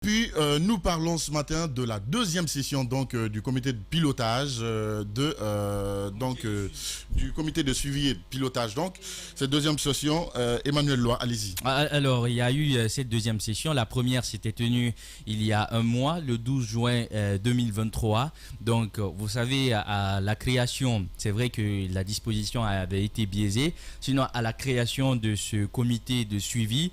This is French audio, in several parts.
Puis nous parlons ce matin de la deuxième session donc du comité de pilotage du comité de suivi et de pilotage. Donc cette deuxième session, Emmanuel Loy, allez-y. Alors il y a eu cette deuxième session. La première s'était tenue il y a un mois, le 12 juin 2023. Donc vous savez, à la création, c'est vrai que la disposition avait été biaisée. Sinon, à la création de ce comité de suivi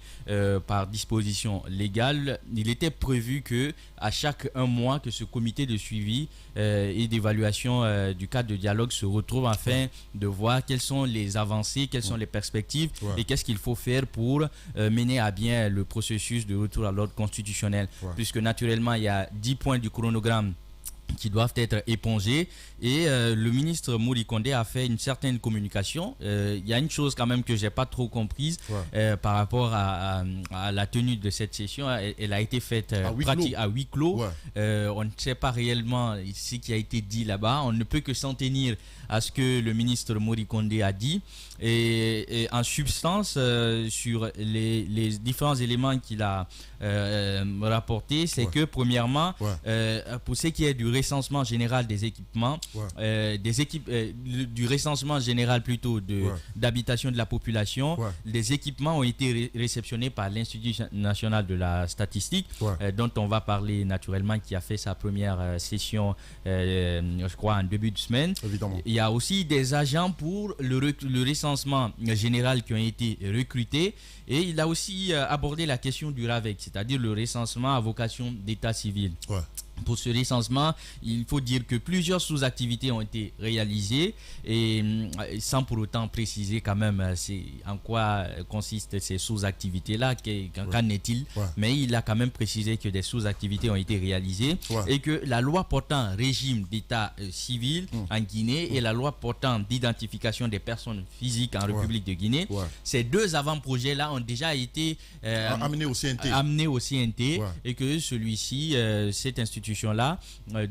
par disposition légale, il était prévu que à chaque un mois que ce comité de suivi et d'évaluation du cadre de dialogue se retrouve afin de voir quelles sont les avancées, quelles sont les perspectives et qu'est-ce qu'il faut faire pour mener à bien le processus de retour à l'ordre constitutionnel. Puisque naturellement il y a 10 points du chronogramme qui doivent être épongés et le ministre Mody Condé a fait une certaine communication. Il y a une chose quand même que j'ai pas trop comprise par rapport à la tenue de cette session. Elle a été faite à huis clos. On ne sait pas réellement ce qui a été dit là-bas. On ne peut que s'en tenir à ce que le ministre Mody Condé a dit et en substance sur les différents éléments qu'il a rapportés, c'est que premièrement pour ce qui est du recensement général des équipements, du recensement général plutôt d'habitation de la population, les équipements ont été réceptionnés par l'Institut national de la statistique, dont on va parler naturellement, qui a fait sa première session, je crois, en début de semaine. Évidemment. Il y a aussi des agents pour le recensement général qui ont été recrutés. Et il a aussi abordé la question du RAVEC, c'est-à-dire le recensement à vocation d'état civil. Pour ce recensement, il faut dire que plusieurs sous-activités ont été réalisées et sans pour autant préciser quand même en quoi consistent ces sous-activités-là, qu'en est-il. Mais il a quand même précisé que des sous-activités ont été réalisées et que la loi portant régime d'état civil en Guinée et la loi portant d'identification des personnes physiques en République de Guinée, ces deux avant-projets-là ont déjà été amenés au CNT et que celui-ci, cette institution là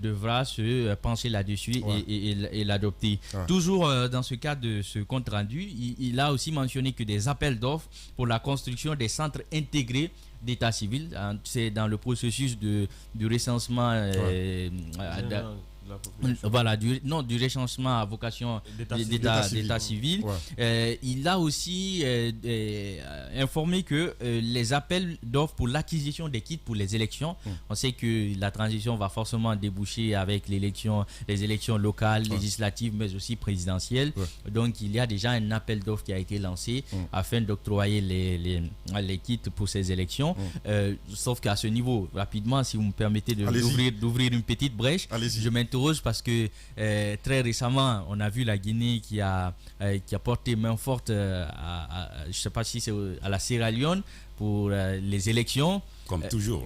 devra se pencher là-dessus et l'adopter. Toujours dans ce cadre de ce compte rendu, il a aussi mentionné que des appels d'offres pour la construction des centres intégrés d'état civil, c'est dans le processus du recensement du recensement à vocation d'état civil. Il a aussi informé que les appels d'offres pour l'acquisition des kits pour les élections, on sait que la transition va forcément déboucher avec les élections locales, législatives, mais aussi présidentielles. Donc il y a déjà un appel d'offres qui a été lancé afin d'octroyer les kits pour ces élections. Sauf qu'à ce niveau, rapidement, si vous me permettez d'ouvrir une petite brèche, je m'interroge parce que très récemment on a vu la Guinée qui a porté main forte je ne sais pas si c'est à la Sierra Leone pour les élections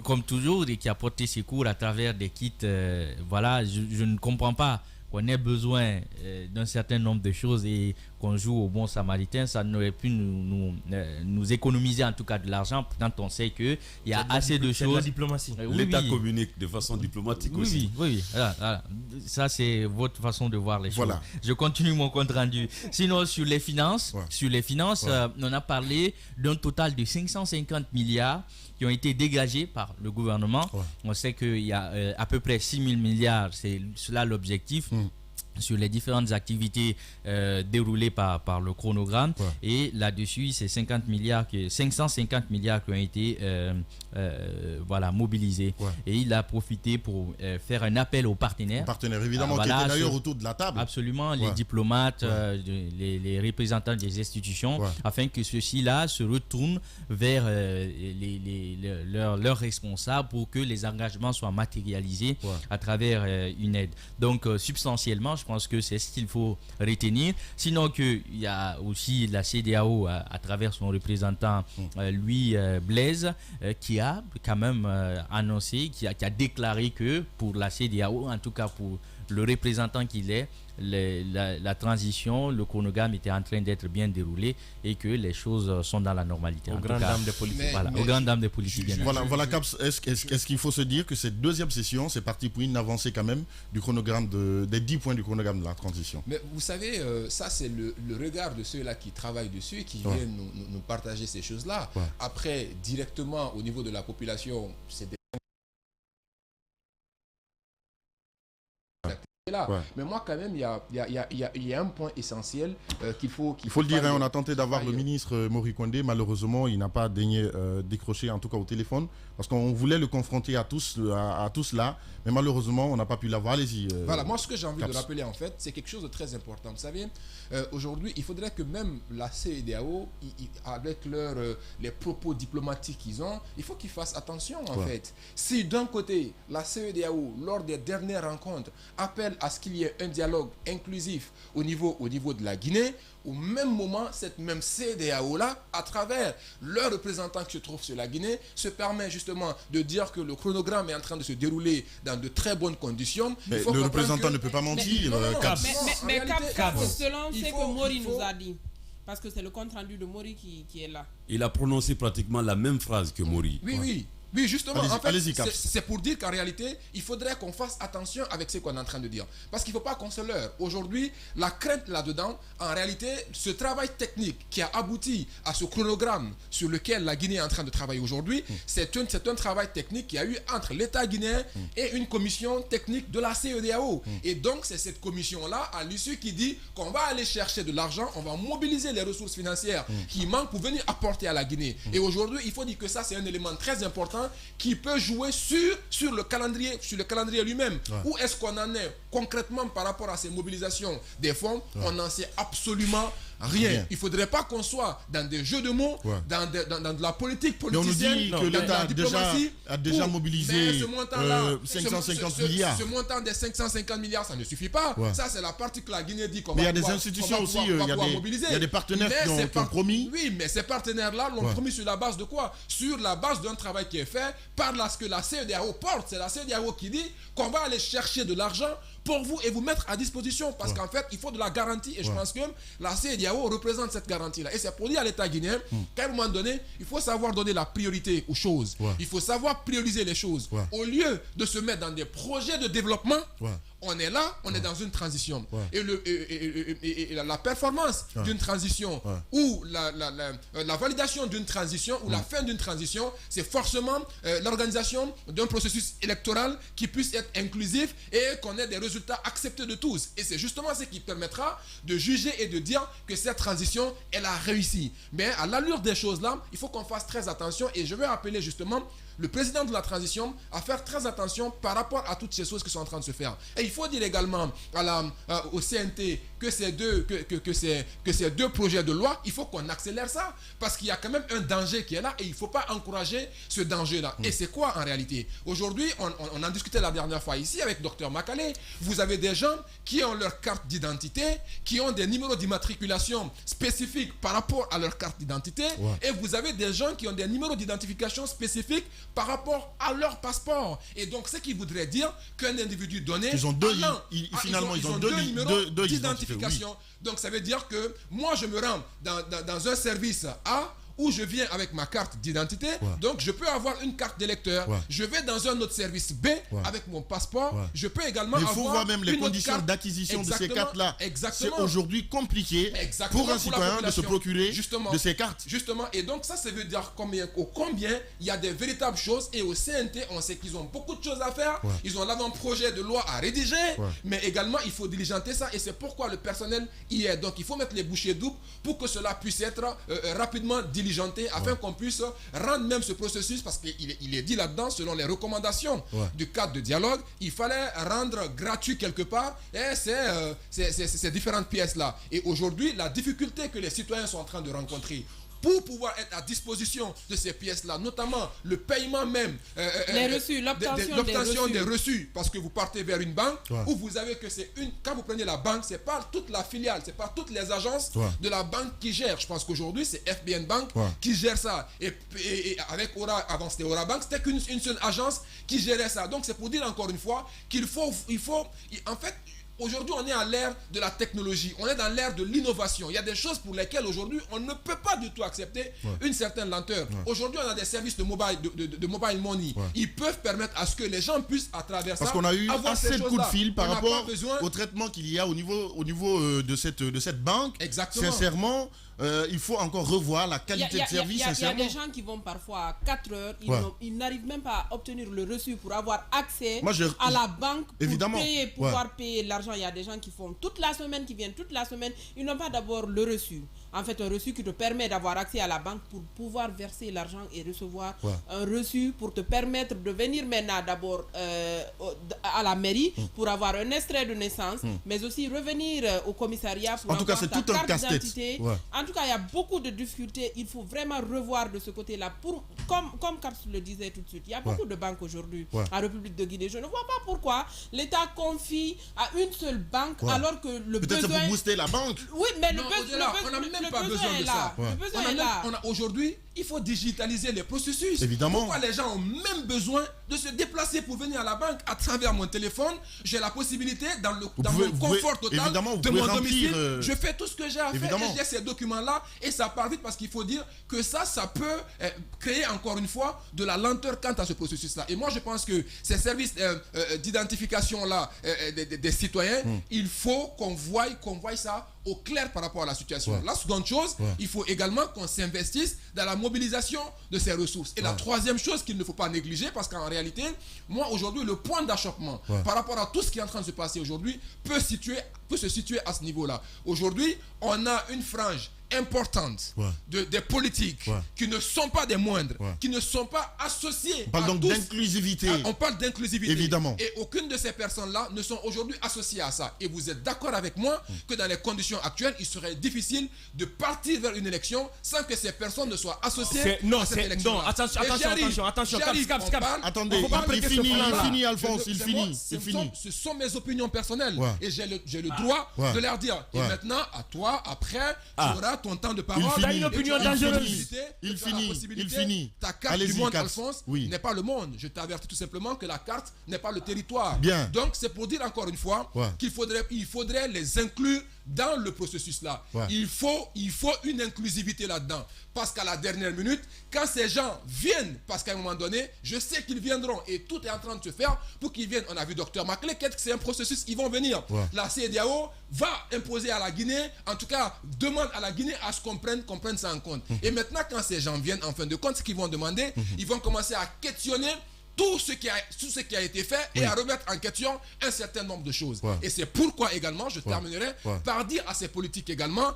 comme toujours et qui a porté secours à travers des kits. Je ne comprends pas qu'on ait besoin d'un certain nombre de choses et qu'on joue au bon samaritain. Ça n'aurait pu nous économiser en tout cas de l'argent quand on sait qu'il y a assez de choses. C'est la diplomatie. L'État communique de façon diplomatique aussi. Oui. Voilà. Ça c'est votre façon de voir les choses. Je continue mon compte rendu. Sinon sur les finances, on a parlé d'un total de 550 milliards qui ont été dégagés par le gouvernement. On sait qu'il y a à peu près 6 000 milliards, c'est cela l'objectif. Sur les différentes activités déroulées par le chronogramme et là-dessus c'est 550 milliards qui ont été mobilisés et il a profité pour faire un appel aux partenaires. Évidemment qui étaient d'ailleurs autour de la table. Absolument, les diplomates, les représentants des institutions afin que ceux-ci-là se retournent vers leurs responsables pour que les engagements soient matérialisés à travers une aide. Donc substantiellement, je pense que c'est ce qu'il faut retenir. Sinon qu'il y a aussi la CEDEAO à travers son représentant Louis Blaise qui a quand même annoncé, qui a déclaré que pour la CEDEAO, en tout cas pour le représentant qu'il est, la transition, le chronogramme était en train d'être bien déroulé et que les choses sont dans la normalité. Aux grandes dames de politique. Aux grandes dames de politique. Voilà, Caps, est-ce qu'il faut se dire que cette deuxième session, c'est parti pour une avancée quand même du chronogramme des 10 points du chronogramme de la transition? Mais vous savez, ça c'est le regard de ceux-là qui travaillent dessus et qui viennent nous partager ces choses-là. Après, directement au niveau de la population, c'est des là. Mais moi, quand même, il y a un point essentiel qu'il faut... Il faut le dire, on a tenté d'avoir le ministre Mori Kondé. Malheureusement, il n'a pas daigné décrocher, en tout cas au téléphone, parce qu'on voulait le confronter à tous là, mais malheureusement, on n'a pas pu l'avoir. Allez-y. Voilà, moi, ce que j'ai envie de rappeler, en fait, c'est quelque chose de très important. Vous savez, aujourd'hui, il faudrait que même la CEDEAO, avec les propos diplomatiques qu'ils ont, il faut qu'ils fassent attention, en fait. Si, d'un côté, la CEDEAO, lors des dernières rencontres, appelle à ce qu'il y ait un dialogue inclusif au niveau de la Guinée, au même moment, cette même CEDEAO-là, à travers leurs représentants qui se trouvent sur la Guinée, se permet justement de dire que le chronogramme est en train de se dérouler dans de très bonnes conditions. Mais le représentant ne peut pas mentir. Mais Cap, selon ce que Mori nous a dit, parce que c'est le compte rendu de Mori qui est là. Il a prononcé pratiquement la même phrase que Mori. Oui, justement, en fait, c'est pour dire qu'en réalité, il faudrait qu'on fasse attention avec ce qu'on est en train de dire. Parce qu'il ne faut pas qu'on se leurre. Aujourd'hui, la crainte là-dedans, en réalité, ce travail technique qui a abouti à ce chronogramme sur lequel la Guinée est en train de travailler aujourd'hui, c'est un travail technique qui a eu entre l'État guinéen et une commission technique de la CEDEAO. Et donc, c'est cette commission-là, à l'issue, qui dit qu'on va aller chercher de l'argent, on va mobiliser les ressources financières qui manquent pour venir apporter à la Guinée. Et aujourd'hui, il faut dire que ça, c'est un élément très important qui peut jouer sur le calendrier lui-même. Où est-ce qu'on en est concrètement par rapport à ces mobilisations des fonds? On n'en sait absolument rien. Il ne faudrait pas qu'on soit dans des jeux de mots, dans de la politique politicienne. On nous dit que l'État a déjà mobilisé 550 milliards. Ce montant des 550 milliards, ça ne suffit pas. Ça, c'est la partie que la Guinée dit qu'on va pouvoir mobiliser. Mais il y a des institutions aussi, il y a des partenaires qui ont promis. Oui, mais ces partenaires-là l'ont promis sur la base de quoi? Sur la base d'un travail qui est fait par ce que la CEDEAO porte. C'est la CEDEAO qui dit qu'on va aller chercher de l'argent pour vous et vous mettre à disposition, parce qu'en fait il faut de la garantie, et je pense que la CEDEAO représente cette garantie là, et c'est pour dire à l'État guinéen qu'à un moment donné il faut savoir donner la priorité aux choses, il faut savoir prioriser les choses, au lieu de se mettre dans des projets de développement. On est là, on est dans une transition. Et la performance d'une transition ou la validation d'une transition ou la fin d'une transition, c'est forcément l'organisation d'un processus électoral qui puisse être inclusif et qu'on ait des résultats acceptés de tous. Et c'est justement ce qui permettra de juger et de dire que cette transition, elle a réussi. Mais à l'allure des choses là, il faut qu'on fasse très attention, et je vais appeler justement le président de la transition à faire très attention par rapport à toutes ces choses qui sont en train de se faire. Et il faut dire également au CNT que ces deux projets de loi, il faut qu'on accélère ça, parce qu'il y a quand même un danger qui est là et il ne faut pas encourager ce danger-là. Et c'est quoi en réalité? Aujourd'hui, on en discutait la dernière fois ici avec Dr Makale. Vous avez des gens qui ont leur carte d'identité, qui ont des numéros d'immatriculation spécifiques par rapport à leur carte d'identité, et vous avez des gens qui ont des numéros d'identification spécifiques par rapport à leur passeport. Et donc, ce qui voudrait dire qu'un individu donné... Ils ont deux numéros d'identification. Donc, ça veut dire que moi, je me rends dans un service A, où je viens avec ma carte d'identité, donc je peux avoir une carte d'électeur. Je vais dans un autre service B avec mon passeport. Je peux également avoir... Il faut voir même les conditions d'acquisition de ces cartes-là. C'est aujourd'hui compliqué pour un citoyen de se procurer de ces cartes. Justement, et donc ça veut dire combien il y a des véritables choses, et au CNT, on sait qu'ils ont beaucoup de choses à faire. Ils ont l'avant-projet de loi à rédiger, mais également, il faut diligenter ça, et c'est pourquoi le personnel y est. Donc, il faut mettre les bouchées doubles pour que cela puisse être rapidement diligenté, afin qu'on puisse rendre même ce processus, parce qu'il est dit là-dedans, selon les recommandations du cadre de dialogue, il fallait rendre gratuit quelque part ces différentes pièces-là. Et aujourd'hui, la difficulté que les citoyens sont en train de rencontrer pour pouvoir être à disposition de ces pièces-là, notamment le paiement même, l'obtention des reçus, parce que vous partez vers une banque où vous avez que quand vous prenez la banque, c'est pas toute la filiale, c'est pas toutes les agences de la banque qui gèrent. Je pense qu'aujourd'hui, c'est FBN Bank qui gère ça. Et avec Aura, avant c'était Aura Bank, c'était qu'une seule agence qui gérait ça. Donc c'est pour dire encore une fois qu'il faut en fait, aujourd'hui, on est à l'ère de la technologie, on est dans l'ère de l'innovation. Il y a des choses pour lesquelles aujourd'hui, on ne peut pas du tout accepter une certaine lenteur. Aujourd'hui, on a des services de mobile money. Ils peuvent permettre à ce que les gens puissent, à travers ça, parce qu'on a eu assez de coups de fil par rapport au traitement qu'il y a au niveau de cette banque. Exactement. Sincèrement, il faut encore revoir la qualité de service, sincèrement. Il y a des gens qui vont parfois à 4 heures, ils n'arrivent même pas à obtenir le reçu pour avoir accès à la banque pour pouvoir payer l'argent. Il y a des gens qui font toute la semaine, qui viennent toute la semaine, ils n'ont pas d'abord le reçu. En fait, un reçu qui te permet d'avoir accès à la banque pour pouvoir verser l'argent et recevoir un reçu pour te permettre de venir maintenant d'abord à la mairie pour avoir un extrait de naissance, mais aussi revenir au commissariat pour avoir ta carte d'identité. En tout cas, il y a beaucoup de difficultés. Il faut vraiment revoir de ce côté-là. Comme Caps le disait tout de suite, il y a beaucoup de banques aujourd'hui en République de Guinée. Je ne vois pas pourquoi l'État confie à une seule banque alors que le Peut-être besoin... pour booster la banque. Oui, mais le même pas besoin de ça. Aujourd'hui, il faut digitaliser les processus. Évidemment. Pourquoi les gens ont même besoin de se déplacer pour venir à la banque à travers mon téléphone? J'ai la possibilité, dans mon confort total de mon domicile, je fais tout ce que j'ai à faire et j'ai ces documents-là et ça part vite parce qu'il faut dire que ça peut créer encore une fois de la lenteur quant à ce processus-là. Et moi, je pense que ces services d'identification-là des citoyens, il faut qu'on voie ça au clair par rapport à la situation. La seconde chose, il faut également qu'on s'investisse dans la mobilisation de ces ressources. Et la troisième chose qu'il ne faut pas négliger, parce qu'en réalité, moi aujourd'hui, le point d'achoppement par rapport à tout ce qui est en train de se passer aujourd'hui peut se situer à ce niveau-là. Aujourd'hui, on a une frange importante des politiques qui ne sont pas des moindres, qui ne sont pas associés. On parle donc d'inclusivité. On parle d'inclusivité. Évidemment. Et aucune de ces personnes-là ne sont aujourd'hui associées à ça. Et vous êtes d'accord avec moi que dans les conditions actuelles, il serait difficile de partir vers une élection sans que ces personnes ne soient associées à cette élection. Non, attention. Cap. Attendez, il finit, Alphonse, il finit. Ce sont mes opinions personnelles. Et j'ai le droit de leur dire. Et maintenant, à toi, après, tu auras ton temps de parole. Il finit. Une opinion dangereuse. Il finit. Ta carte du monde, Alphonse, n'est pas le monde. Je t'avertis tout simplement que la carte n'est pas le territoire. Bien. Donc, c'est pour dire encore une fois qu'il faudrait les inclure dans le processus là. Il faut une inclusivité là-dedans. Parce qu'à la dernière minute, quand ces gens viennent, parce qu'à un moment donné, je sais qu'ils viendront et tout est en train de se faire pour qu'ils viennent. On a vu Dr Maclé, c'est un processus, ils vont venir. La CEDEAO va imposer à la Guinée, en tout cas, demande à la Guinée à ce qu'on prenne ça en compte. Et maintenant, quand ces gens viennent, en fin de compte, ce qu'ils vont demander, ils vont commencer à questionner tout ce qui a été fait et à remettre en question un certain nombre de choses. Et c'est pourquoi également, je terminerai par dire à ces politiques également,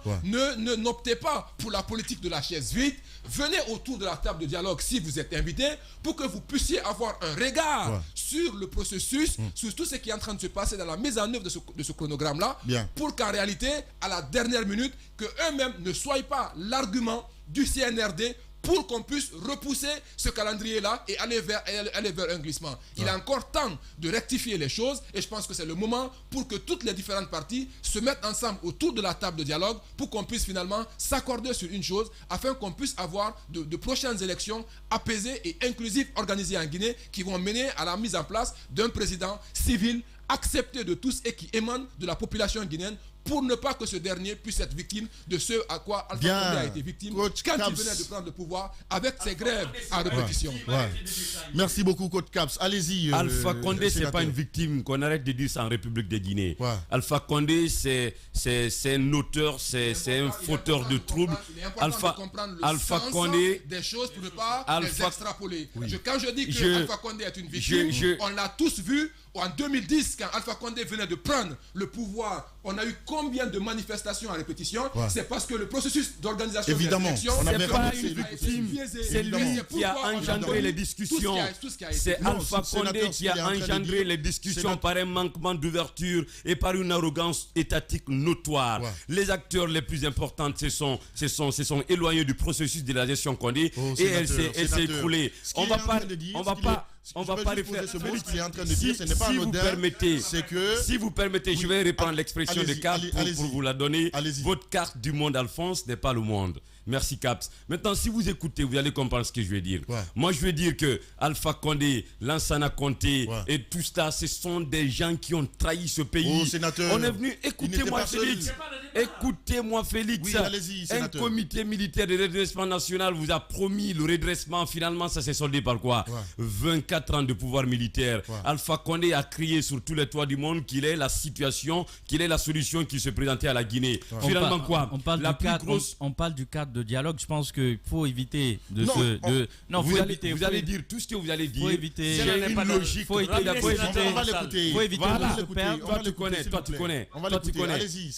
n'optez pas pour la politique de la chaise vide, venez autour de la table de dialogue si vous êtes invité pour que vous puissiez avoir un regard sur le processus, sur tout ce qui est en train de se passer dans la mise en œuvre de ce chronogramme-là, pour qu'en réalité, à la dernière minute, qu'eux-mêmes ne soient pas l'argument du CNRD pour qu'on puisse repousser ce calendrier-là et aller vers un glissement. Il est encore temps de rectifier les choses et je pense que c'est le moment pour que toutes les différentes parties se mettent ensemble autour de la table de dialogue pour qu'on puisse finalement s'accorder sur une chose afin qu'on puisse avoir de prochaines élections apaisées et inclusives organisées en Guinée qui vont mener à la mise en place d'un président civil accepté de tous et qui émane de la population guinéenne pour ne pas que ce dernier puisse être victime de ce à quoi Alpha Condé a été victime quand il venait de prendre le pouvoir avec ses grèves à répétition. Merci beaucoup, Coach Caps. Allez-y. Alpha Condé, c'est pas une victime, qu'on arrête de dire ça en République de Guinée. Alpha Condé, c'est un auteur, c'est un fauteur de troubles. Alpha Condé, des choses pour ne pas les extrapoler. Quand je dis que Alpha Condé est une victime, on l'a tous vu. En 2010, quand Alpha Condé venait de prendre le pouvoir, on a eu combien de manifestations à répétition? C'est parce que le processus d'organisation des élections, c'est pas une victime, c'est lui qui a engendré les discussions. C'est Alpha Condé qui a engendré les discussions par un manquement d'ouverture et par une arrogance étatique notoire. Les acteurs les plus importants se sont éloignés du processus de la gestion Condé et elle s'est écroulée. On va pas refaire ce mot qu'il est en train de dire, ce n'est pas anodin. Si vous permettez, je vais reprendre l'expression de carte pour vous la donner. Votre carte du monde, Alphonse, n'est pas le monde. Merci Caps. Maintenant, si vous écoutez, vous allez comprendre ce que je vais dire. Moi, je vais dire que Alpha Condé, Lansana Conté et tout ça, ce sont des gens qui ont trahi ce pays. On est venu, écoutez-moi Félix. Écoutez-moi Félix. Oui, un comité militaire de redressement national vous a promis le redressement. Finalement, ça s'est soldé par quoi? 24 ans de pouvoir militaire. Alpha Condé a crié sur tous les toits du monde qu'il est la situation, qu'il est la solution qui se présentait à la Guinée. Finalement, quoi? On parle du cadre de dialogue. Je pense qu'il faut éviter de vous allez dire tout ce que vous allez dire. Faut éviter. C'est une logique. Faut éviter. On va l'écouter. Toi, tu connais.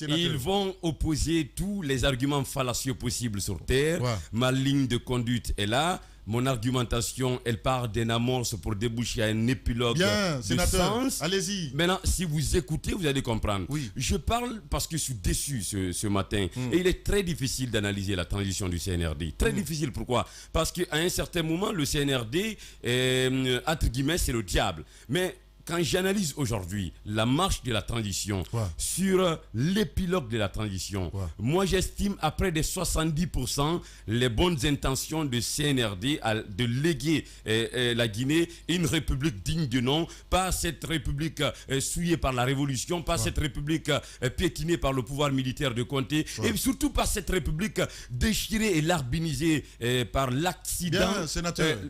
Ils vont opposer tous les arguments fallacieux possibles sur Terre. Ma ligne de conduite est là. Mon argumentation, elle part d'un amorce pour déboucher à un épilogue de sens. Allez-y. Maintenant, si vous écoutez, vous allez comprendre. Je parle parce que je suis déçu ce matin. Et il est très difficile d'analyser la transition du CNRD. Très difficile, pourquoi? Parce qu'à un certain moment, le CNRD, entre guillemets, c'est le diable. Mais quand j'analyse aujourd'hui la marche de la transition sur l'épilogue de la transition, moi j'estime à près de 70% les bonnes intentions de CNRD de léguer la Guinée une république digne de nom, pas cette république souillée par la révolution, pas cette république piétinée par le pouvoir militaire de Conté, et surtout pas cette république déchirée et larbinisée par l'accident,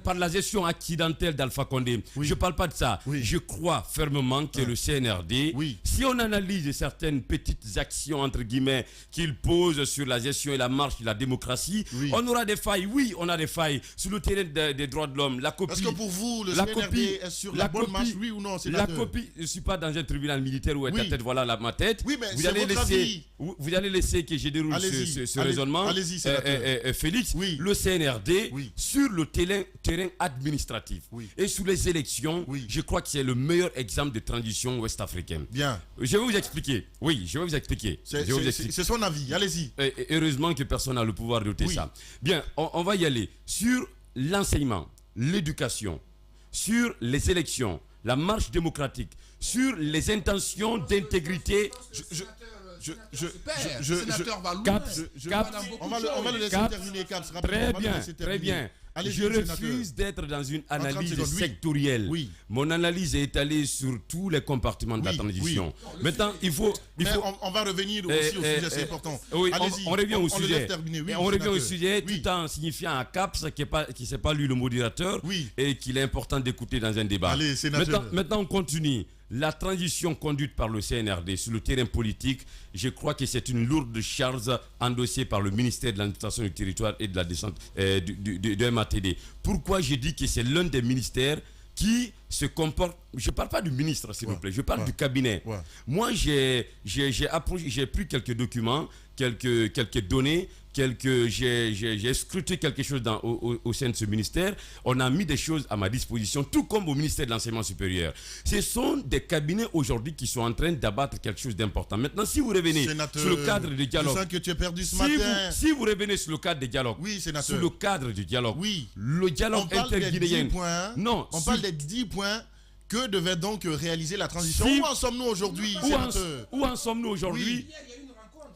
par la gestion accidentelle d'Alpha Condé. Je ne parle pas de ça. Je crois fermement que le CNRD, si on analyse certaines petites actions entre guillemets qu'il pose sur la gestion et la marche de la démocratie, on aura des failles. Oui, on a des failles sur le terrain des droits de l'homme. La copie. Est-ce que pour vous, le CNRD est sur la bonne marche, oui ou non? La copie. Je ne suis pas dans un tribunal militaire où est ta tête, voilà ma tête. Oui, mais vous allez laisser que je déroule ce raisonnement. Allez-y, Félix. Le CNRD sur le terrain administratif et sur les élections, je crois que c'est le meilleur exemple de transition ouest-africaine. Bien. Je vais vous expliquer. Oui, je vais vous expliquer. C'est son avis. Allez-y. Heureusement que personne n'a le pouvoir de noter ça. Bien, on va y aller. Sur l'enseignement, l'éducation, sur les élections, la marche démocratique, sur les intentions d'intégrité. On va le laisser terminer, Caps. Très bien. Je refuse d'être dans une analyse sectorielle. Mon analyse est étalée sur tous les compartiments de la transition. Maintenant, il faut... on va revenir aussi au sujet, c'est important. On revient au sujet. On revient au sujet tout en signifiant à Caps qui ne sait pas lui le modérateur et qu'il est important d'écouter dans un débat. Maintenant, on continue. La transition conduite par le CNRD sur le terrain politique, je crois que c'est une lourde charge endossée par le ministère de l'administration du territoire et de la descente de MATD. Pourquoi je dis que c'est l'un des ministères qui se comporte... Je ne parle pas du ministre, s'il vous plaît, je parle du cabinet. Moi, j'ai pris quelques documents, quelques données, j'ai scruté quelque chose au sein de ce ministère. On a mis des choses à ma disposition, tout comme au ministère de l'Enseignement supérieur. Ce sont des cabinets aujourd'hui qui sont en train d'abattre quelque chose d'important. Maintenant, si vous revenez sur le cadre du dialogue... Je sens que tu es perdu ce matin. Si vous revenez sur le cadre du dialogue, sur le cadre du dialogue, le dialogue interguinéen... On parle des 10 points que devait donc réaliser la transition. Où en sommes-nous aujourd'hui, Où en sommes-nous aujourd'hui?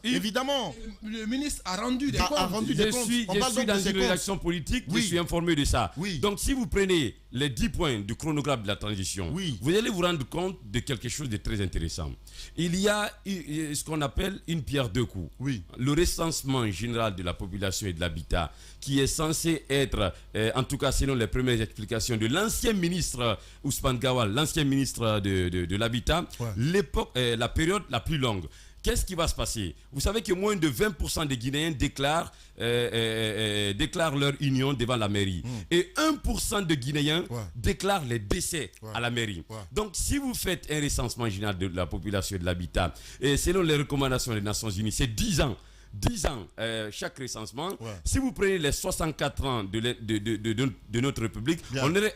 Évidemment. Le ministre a rendu des comptes. Je suis dans une rédaction politique, je suis informé de ça. Donc si vous prenez les 10 points du chronogramme de la transition, vous allez vous rendre compte de quelque chose de très intéressant. Il y a ce qu'on appelle une pierre deux coups. Le recensement général de la population et de l'habitat, qui est censé être, en tout cas selon les premières explications de l'ancien ministre Ousmane Gawal, l'ancien ministre de l'habitat, la période la plus longue. Qu'est-ce qui va se passer? Vous savez que moins de 20% des Guinéens déclarent leur union devant la mairie. Et 1% de Guinéens déclarent les décès à la mairie. Donc, si vous faites un recensement général de la population et de l'habitat, et selon les recommandations des Nations Unies, c'est 10 ans. 10 ans chaque recensement. Si vous prenez les 64 ans de notre République,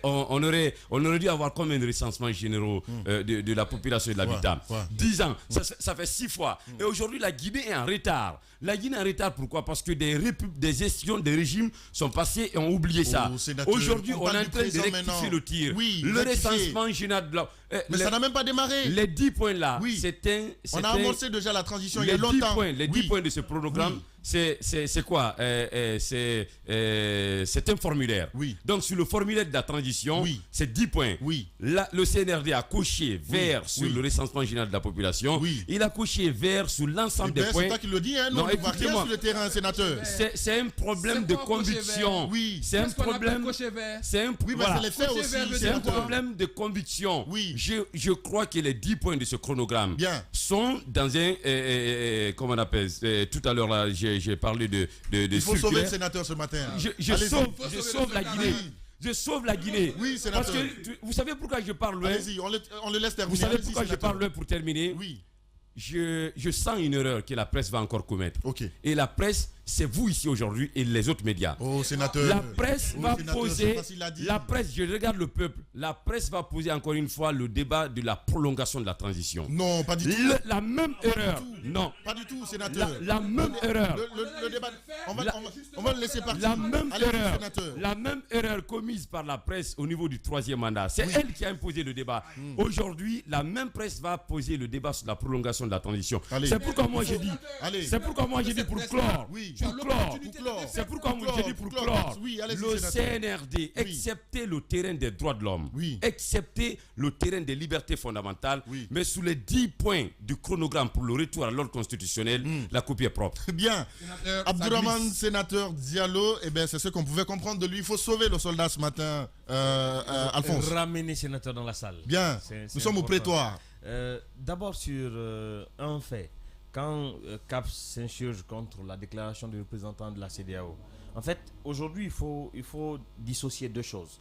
on aurait dû avoir comme un recensement général de la population et de l'habitat. 10 ans, ça fait 6 fois. Et aujourd'hui, la Guinée est en retard. La Guinée est en retard, pourquoi? Parce que des gestions, des régimes sont passés et ont oublié ça. Aujourd'hui, on est en train de rectifier le tir. Le recensement général de la... Mais ça n'a même pas démarré. Les 10 points là, on a amorcé déjà la transition il y a longtemps. Les 10 points de ce programme, c'est quoi c'est un formulaire. Oui. Donc sur le formulaire de la transition, c'est 10 points. Oui. Là, le CNRD a coché vert sur le recensement général de la population. Oui. Il a coché vert sur l'ensemble des points. C'est toi qui le dis, hein? Non, écoutez-moi. Sur le terrain, sénateur. C'est un problème de conviction. Oui. C'est un problème. C'est un problème de conviction. Oui. Je crois que les 10 points de ce chronogramme sont dans un comment on appelle tout à l'heure là j'ai parlé de il faut sauver le sénateur ce matin. Je sauve la Guinée. Je sauve la Guinée. Oui, sénateur. Parce que vous savez pourquoi je parle loin? Allez-y, on le laisse terminer. Vous savez pourquoi je parle loin pour terminer? Oui. Je sens une erreur que la presse va encore commettre. Ok. Et la presse, c'est vous ici aujourd'hui et les autres médias. Oh, sénateur. La presse va poser. La presse, je regarde le peuple. La presse va poser encore une fois le débat de la prolongation de la transition. Non, pas du tout. La même erreur. Non. Pas du tout, sénateur. La même erreur. Le débat. On va le laisser partir. La même erreur. Sénateur. La même erreur commise par la presse au niveau du 3e mandat. C'est elle qui a imposé le débat. Aujourd'hui, la même presse va poser le débat sur la prolongation de la transition. C'est pourquoi moi j'ai dit. C'est pourquoi moi j'ai dit pour clore. C'est pourquoi j'ai dit pour clore. Le CNRD, excepté le terrain des droits de l'homme, excepté le terrain des libertés fondamentales, mais sous les 10 points du chronogramme pour le retour à l'ordre constitutionnel, la copie est propre. Bien. Abdourahmane, sénateur Diallo, c'est ce qu'on pouvait comprendre de lui. Il faut sauver le soldat ce matin, Alphonse. Ramener sénateur dans la salle. Bien. Nous sommes au prétoire. D'abord sur un fait. Quand CAP s'insurge contre la déclaration du représentant de la CEDEAO, en fait, aujourd'hui, il faut dissocier deux choses.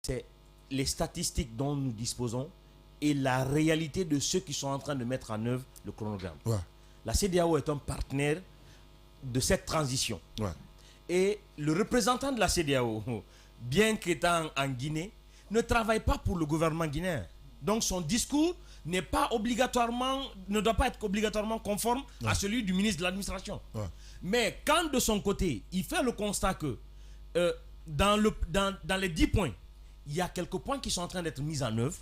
C'est les statistiques dont nous disposons et la réalité de ceux qui sont en train de mettre en œuvre le chronogramme. La CEDEAO est un partenaire de cette transition. Et le représentant de la CEDEAO, bien qu'étant en Guinée, ne travaille pas pour le gouvernement guinéen. Donc son discours ne doit pas être obligatoirement conforme à celui du ministre de l'administration. Mais quand de son côté, il fait le constat que dans les 10 points, il y a quelques points qui sont en train d'être mis en œuvre,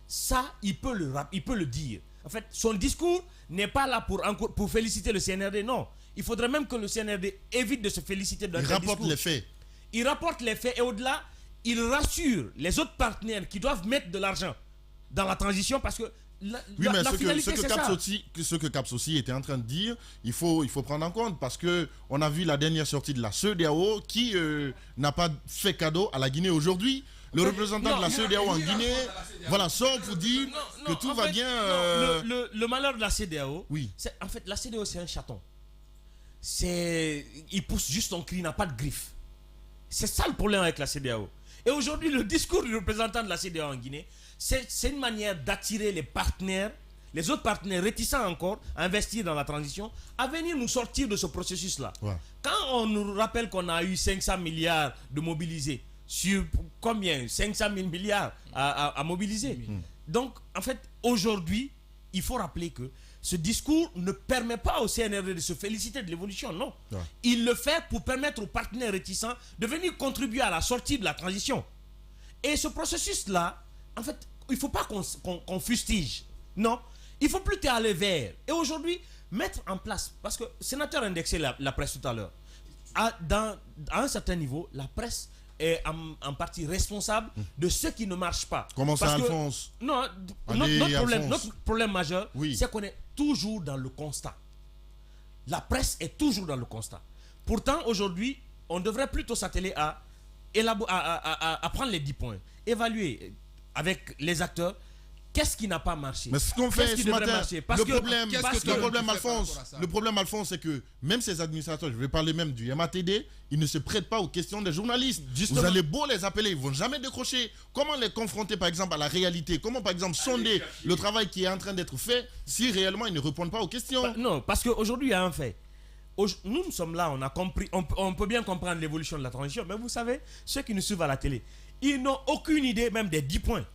ça, il peut le dire. En fait, son discours n'est pas là pour féliciter le CNRD, non. Il faudrait même que le CNRD évite de se féliciter d'un tel discours. Il rapporte les faits. Il rapporte les faits et au-delà, il rassure les autres partenaires qui doivent mettre de l'argent dans la transition parce que la finalité, c'est ça. Ce que Caps aussi était en train de dire, il faut prendre en compte parce qu'on a vu la dernière sortie de la CEDEAO qui n'a pas fait cadeau à la Guinée aujourd'hui. Le représentant de la CEDEAO en Guinée sort pour dire que tout va bien. Le malheur de la CEDEAO, en fait, la CEDEAO, c'est un chaton. Il pousse juste son cri, il n'a pas de griffes. C'est ça le problème avec la CEDEAO. Et aujourd'hui, le discours du représentant de la CEDEAO en Guinée, c'est une manière d'attirer les partenaires, les autres partenaires réticents encore à investir dans la transition, à venir nous sortir de ce processus-là. Quand on nous rappelle qu'on a eu 500 milliards de mobilisés, sur combien? 500 000 milliards à mobiliser. Donc, en fait, aujourd'hui, il faut rappeler que ce discours ne permet pas au CNRD de se féliciter de l'évolution, non. Il le fait pour permettre aux partenaires réticents de venir contribuer à la sortie de la transition. Et ce processus-là, en fait, il ne faut pas qu'on fustige. Non, il ne faut plus aller vers. Et aujourd'hui, mettre en place, parce que le sénateur a indexé la presse tout à l'heure, à un certain niveau, la presse est en partie responsable de ce qui ne marche pas. Comment ça, Alphonse? Non, notre problème majeur, c'est qu'on est toujours dans le constat. La presse est toujours dans le constat. Pourtant, aujourd'hui, on devrait plutôt s'atteler à prendre les 10 points, évaluer avec les acteurs qu'est-ce qui n'a pas marché. Mais ce qu'on fait ce matin, le problème, Alphonse, c'est que même ces administrateurs, je vais parler même du MATD, ils ne se prêtent pas aux questions des journalistes. Justement. Vous allez beau les appeler, ils ne vont jamais décrocher. Comment les confronter, par exemple, à la réalité? Comment, par exemple, sonder le travail qui est en train d'être fait si réellement ils ne répondent pas aux questions? Non, parce qu'aujourd'hui, il y a un fait. Nous sommes là, on a compris, on peut bien comprendre l'évolution de la transition, mais vous savez, ceux qui nous suivent à la télé, ils n'ont aucune idée même des 10 points.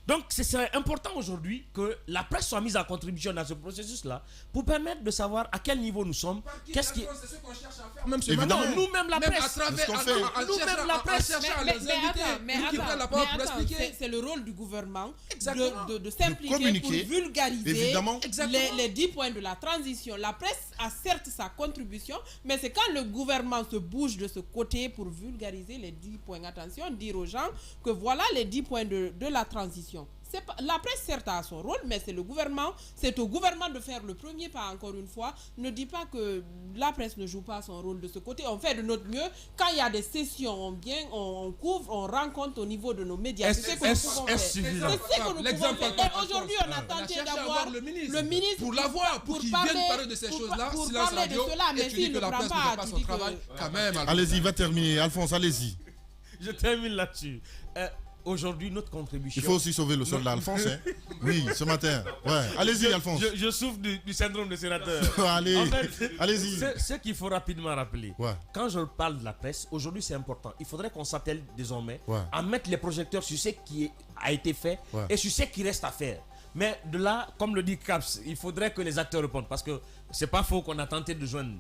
Donc, ce serait important aujourd'hui que la presse soit mise en contribution dans ce processus-là pour permettre de savoir à quel niveau nous sommes. Qu'est-ce qui... C'est ce qu'on cherche à faire. Même nous-même la presse. Nous-mêmes la presse. Mais attends, c'est le rôle du gouvernement de s'impliquer pour vulgariser les 10 points de la transition. La presse a certes sa contribution, mais c'est quand le gouvernement se bouge de ce côté pour vulgariser les 10 points. Attention, dire aux gens que voilà les 10 points de la transition. La presse certes a son rôle, mais c'est le gouvernement, c'est au gouvernement de faire le premier pas. Encore une fois, ne dis pas que la presse ne joue pas son rôle de ce côté. On fait de notre mieux. Quand il y a des sessions, on couvre, on rencontre au niveau de nos médias. C'est ce que nous pouvons faire. C'est ce que nous pouvons faire. Et aujourd'hui, on a tenté d'avoir le ministre pour l'avoir, pour qu'il vienne parler de ces choses-là. Silence radio, et tu dis que la presse ne fait pas son travail. Quand même. Allez-y, va terminer. Alphonse, allez-y. Je termine là-dessus. Aujourd'hui, notre contribution... Il faut aussi sauver le soldat Alphonse. Oui, ce matin. Ouais. Allez-y, Alphonse. Je souffre du syndrome de sénateur. Allez, en fait, allez-y. Ce qu'il faut rapidement rappeler, quand je parle de la presse, aujourd'hui c'est important. Il faudrait qu'on s'attelle désormais à mettre les projecteurs sur ce qui a été fait et sur ce qui reste à faire. Mais de là, comme le dit Caps, il faudrait que les acteurs répondent. Parce que c'est pas faux qu'on a tenté de joindre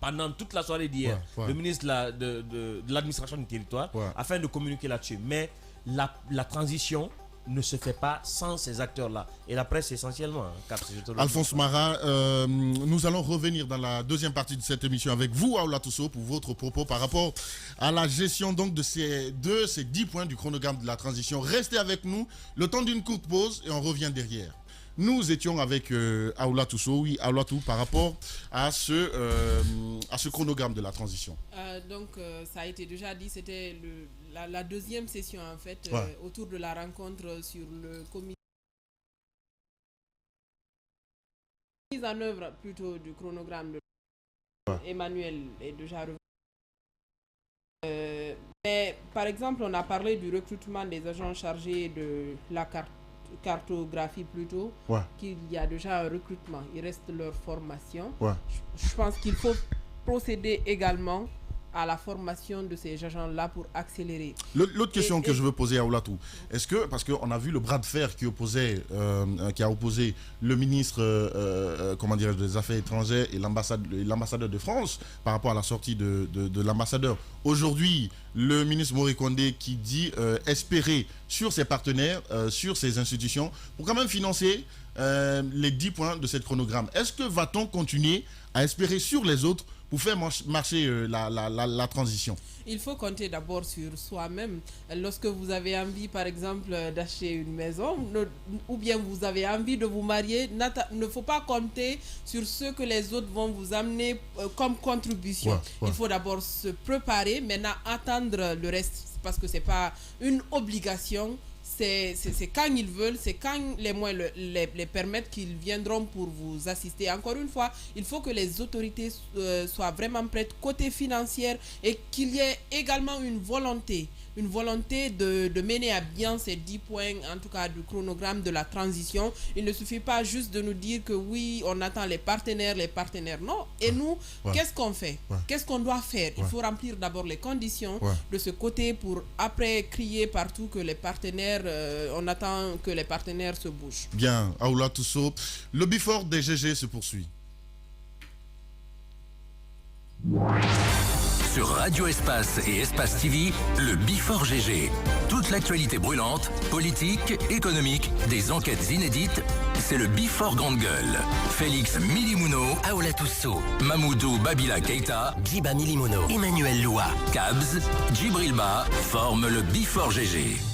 pendant toute la soirée d'hier le ministre de l'administration du territoire afin de communiquer là-dessus. Mais la transition ne se fait pas sans ces acteurs-là. Et la presse essentiellement. Alphonse Mara, nous allons revenir dans la deuxième partie de cette émission avec vous, Aoula Tousso, pour votre propos par rapport à la gestion donc de ces 10 points du chronogramme de la transition. Restez avec nous le temps d'une courte pause et on revient derrière. Nous étions avec Aoula Tousso, oui, Aoula Tousso, par rapport à ce chronogramme de la transition. Donc, ça a été déjà dit, c'était la deuxième session, en fait, autour de la rencontre sur le comité. Mise en œuvre plutôt du chronogramme de Emmanuel est déjà revenu. Mais, par exemple, on a parlé du recrutement des agents chargés de la cartographie plutôt, qu'il y a déjà un recrutement, il reste leur formation. Je pense qu'il faut procéder également à la formation de ces agents-là pour accélérer. L'autre question que je veux poser à Oulatou, est-ce que, parce qu'on a vu le bras de fer qui a opposé le ministre des Affaires étrangères et l'ambassadeur de France par rapport à la sortie de l'ambassadeur. Aujourd'hui, le ministre Mory Condé qui dit espérer sur ses partenaires, sur ses institutions, pour quand même financer les 10 points de cette chronogramme. Est-ce que va-t-on continuer à espérer sur les autres pour faire marcher la transition? Il faut compter d'abord sur soi-même. Lorsque vous avez envie, par exemple, d'acheter une maison, ou bien vous avez envie de vous marier, ne faut pas compter sur ce que les autres vont vous amener comme contribution. Il faut d'abord se préparer, maintenant attendre le reste, parce que ce n'est pas une obligation. C'est quand ils veulent, c'est quand les moyens les permettent qu'ils viendront pour vous assister. Encore une fois, il faut que les autorités soient vraiment prêtes côté financier et qu'il y ait également une volonté de mener à bien ces 10 points, en tout cas du chronogramme de la transition. Il ne suffit pas juste de nous dire que oui, on attend les partenaires, non. Et nous, qu'est-ce qu'on fait? Qu'est-ce qu'on doit faire? Il faut remplir d'abord les conditions de ce côté pour après crier partout que les partenaires, on attend que les partenaires se bougent. Bien, Aoula Tousso, le Before des GG se poursuit. Sur Radio Espace et Espace TV, le Before GG. Toute l'actualité brûlante, politique, économique, des enquêtes inédites, c'est le Before Grande Gueule. Félix Milimono, Aoula Tousso, Mamoudou Babila Keita, Djiba Milimono, Emmanuel Loua, Kabz, Djibril Ba forment le Before GG.